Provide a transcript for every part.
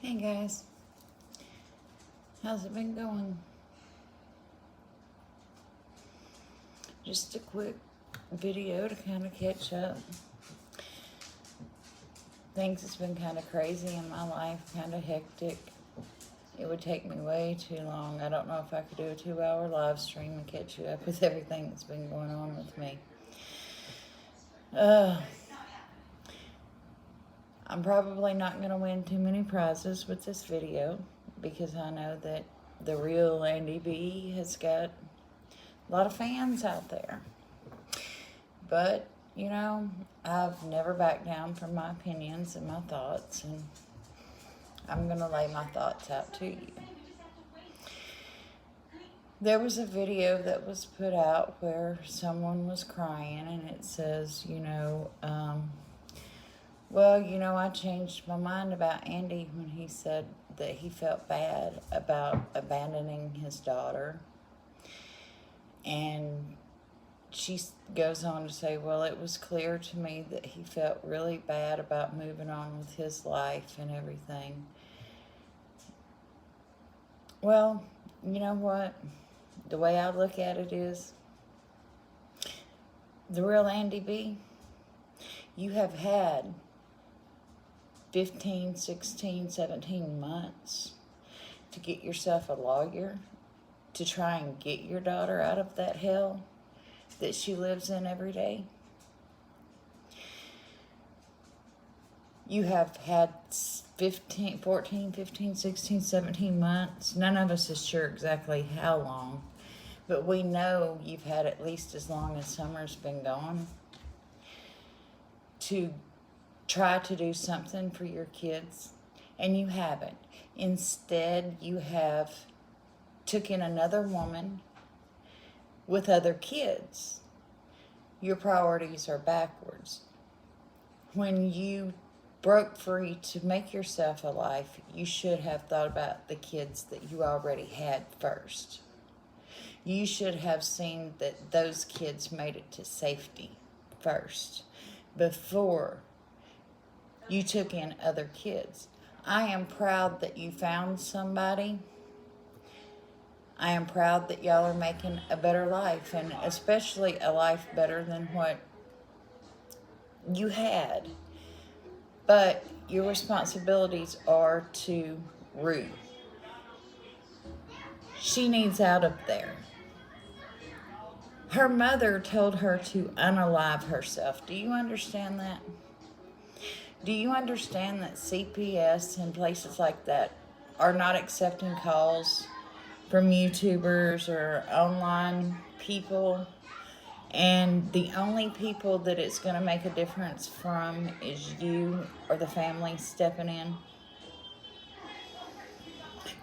Hey guys, how's it been going? Just a quick video to kind of catch up. Things has been kind of crazy in my life, kind of hectic. It would take me way too long. I don't know if I could do a 2-hour live stream and catch you up with everything that's been going on with me. I'm probably not going to win too many prizes with this video because I know that the real Andy B has got a lot of fans out there. But, you know, I've never backed down from my opinions and my thoughts, and I'm going to lay my thoughts out to you. There was a video that was put out where someone was crying, and it says, well, I changed my mind about Andy when he said that he felt bad about abandoning his daughter. And she goes on to say, well, it was clear to me that he felt really bad about moving on with his life and everything. Well, you know what? The way I look at it is, the real Andy B, you have had 15, 16, 17 months to get yourself a lawyer to try and get your daughter out of that hell that she lives in every day. You have had 14, 15, 16, 17 months. None of us is sure exactly how long, but we know you've had at least as long as summer's been gone to try to do something for your kids, and you haven't. Instead, you have took in another woman with other kids. Your priorities are backwards. When you broke free to make yourself a life, you should have thought about the kids that you already had first. You should have seen that those kids made it to safety first before you took in other kids. I am proud that you found somebody. I am proud that y'all are making a better life, and especially a life better than what you had. But your responsibilities are to Ruth. She needs out of there. Her mother told her to unalive herself. Do you understand that? Do you understand that CPS and places like that are not accepting calls from YouTubers or online people? And the only people that it's going to make a difference from is you or the family stepping in.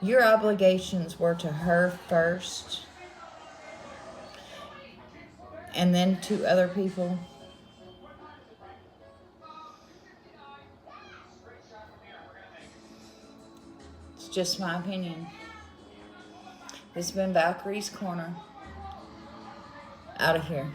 Your obligations were to her first, and then to other people. It's just my opinion. This has been Valkyrie's Corner. Out of here.